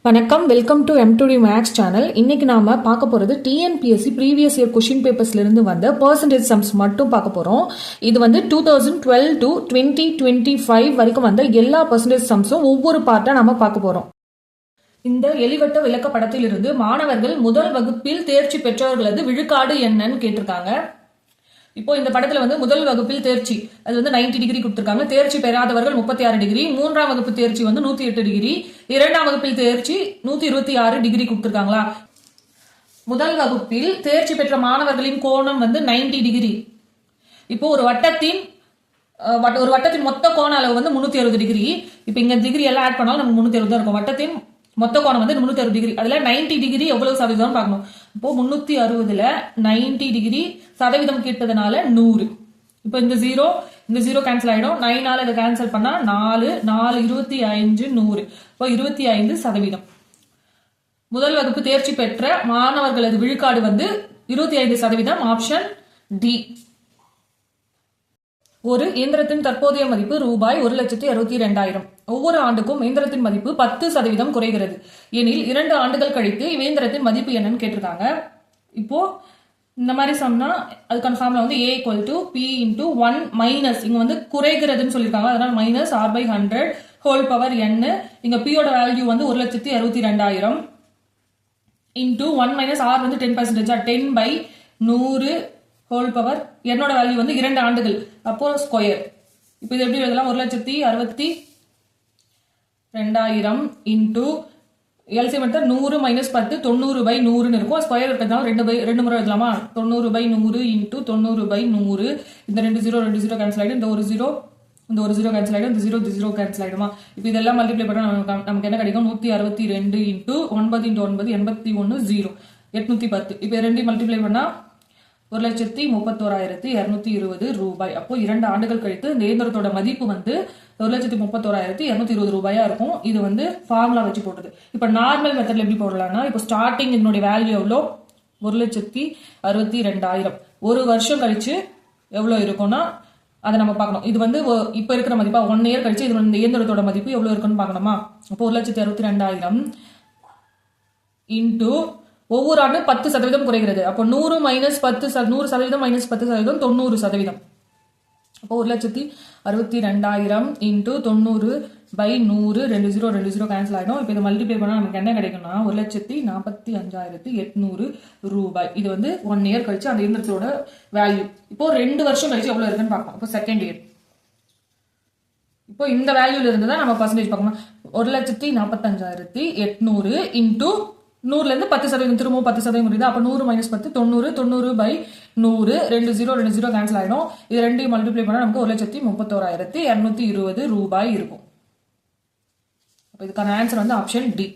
வணக்கம், welcome to M2D maths channel. இன்னைக்கு நாம பார்க்க போறது டிஎன்பிஎஸ்சி ப்ரீவியஸ் இயர் கொஸ்டின் பேப்பர்ஸ்ல இருந்து வந்த பர்சன்டேஜ் சம்ஸ் மட்டும் பார்க்க போறோம். இது வந்து 2012 டு 2025 வரைக்கும் வந்த எல்லா பர்சன்டேஜ் சம்ஸும் ஒவ்வொரு பார்ட்டா நாம பார்க்க போறோம். இந்த எளிவட்ட விளக்கப்படத்தில் இருந்து மாணவர்கள் முதல் வகுப்பில் தேர்ச்சி பெற்றவர்களது விழுக்காடு என்னன்னு கேட்டிருக்காங்க. இப்போ இந்த படத்துல வந்து முதல் வகுப்பில் தேர்ச்சி அது வந்து 90 டிகிரி கொடுத்திருக்காங்க. தேர்ச்சி பெறாதவர்கள் 36 டிகிரி, மூன்றாம் வகுப்பு தேர்ச்சி வந்து 108 டிகிரி, இரண்டாம் வகுப்பில் தேர்ச்சி 126 டிகிரி கொடுத்திருக்காங்களா. முதல் வகுப்பில் தேர்ச்சி பெற்ற மாணவர்களின் கோணம் வந்து 90 டிகிரி. இப்போ ஒரு வட்டத்தின் மொத்த கோண அளவு வந்து 360 டிகிரி. இப்போ இங்க டிகிரி எல்லாம் ஆட் பண்ணாலும் நமக்கு 360 தான் இருக்கும். வட்டத்தின் மொத்த கோணம் வந்து 360 டிகிரி. அதுல 90 டிகிரி எவ்வளவு சதவீதம் பார்க்கணும். இப்போ 360ல 90 டிகிரி சதவீதம் கேட்டதுனால 100. இப்போ இந்த ஜீரோ கேன்சல் ஆயிடும். 9ஆல இதை கேன்சல் பண்ணா 4 25 100. இப்போ 25%. முதல் வகுப்பு தேர்ச்சி பெற்ற மாணவர்களது விழுக்காடு வந்து 25%. Option D. ஒரு இயந்திரத்தின் தற்போதைய மதிப்பு ரூபாய் 1,62,000. ஒவ்வொரு ஆண்டுக்கும் இயந்திரத்தின் மதிப்பு 10% குறைகிறது எனில் 2 ஆண்டுகள் கழித்து இயந்திரத்தின் மதிப்பு என்னன்னு கேட்டிருக்காங்க. இப்போ இந்த மாதிரி சொன்னா அதுக்கான ஃபார்முலா வந்து A = P × 1 மைனஸ் இங்க வந்து குறைகிறதுன்னு சொல்லியிருக்காங்க. அதனால minus R/100 whole power n. இங்க P யோட வேல்யூ வந்து 1,62,000 இன்டூ 1 மைனஸ் R வந்து 10%, 10/100 ஹோல் பவர் என்னோட வேல்யூ வந்து 2 ஆண்டுகள், அப்போ ஸ்கொயர். இப்போ இது எப்படி எழுதலாம்? 1,62,000 இன்டூ எல்சிஎம் எடுத்தா 100 மைனஸ் 10 90/100 இருக்கும். ஸ்கொயர் இருக்கிறதுனால 2 முறை எழுதலாமா? 90/100 இன்டூ 90/100. இந்த 2 0 கேன்சல் ஆயிடும். இந்த ஒரு ஜீரோ கேன்சல் ஆயிடும். இந்த ஜீரோ கேன்சல் ஆயிடுமா? இப்போ இதெல்லாம் மல்டிப்ளை பண்ணா நமக்கு என்ன கிடைக்கும்? 162 இன்டூ 9 × 9 81 0 810. இப்போ 2 மல்டிப்ளை பண்ணா 1,31,220 ரூபாய். அப்போ 2 ஆண்டுகள் கழித்து இந்த இயந்திரத்தோட மதிப்பு வந்து 1,31,220 ரூபாயா இருக்கும். இது வந்து ஃபார்முலா வச்சு போட்டது. இப்ப நார்மல் மெத்தட்ல எப்படி போடலாம்னா, இப்போ ஸ்டார்டிங் இதனுடைய வேல்யூ எவ்வளோ? 1,62,000. ஒரு வருஷம் கழிச்சு எவ்வளவு இருக்கும்னா அதை நம்ம பார்க்கணும். இது வந்து இப்ப இருக்கிற மதிப்பா 1 இயர் கழிச்சு இது இந்த இயந்திரத்தோட மதிப்பு எவ்வளவு இருக்குன்னு பார்க்கணுமா? அப்போ 1,62,000 இன்டூ ஒவ்வொரு ஆண்டும் 10% குறைகிறது. அப்போ 100 மைனஸ் 10%, 100% மைனஸ் 10% 90%. அப்போ 1,62,000 இன்டூ 90/100 2 0 கேன்சல் ஆயிடும். இப்போ இதை மல்டிப்ளை பண்ணா நமக்கு என்ன கிடைக்கும்னா 1,45,800 ரூபாய். இது வந்து 1 இயர் கழிச்சு அந்த இயந்திரத்தோட வேல்யூ. இப்போ 2 வருஷம் கழிச்சு எவ்வளவு இருக்குன்னு பார்ப்போம். இப்போ செகண்ட் இயர். இப்போ இந்த வேல்யூல இருந்து தான் நம்ம பர்சன்டேஜ் பார்க்கணும். 1,45,800 இன்டூ 100ல இருந்து 10% திரும்பவும் 10% முடியுது. அப்ப 100 மைனஸ் 10 90 90/100 2 0 கேன்சல் ஆயிடும். இது 2 மல்டிப்ளை பண்ணா நமக்கு 1,31,220 ரூபாய் இருக்கும். அப்ப இதுக்கான ஆன்சர் வந்து ஆப்ஷன் டி.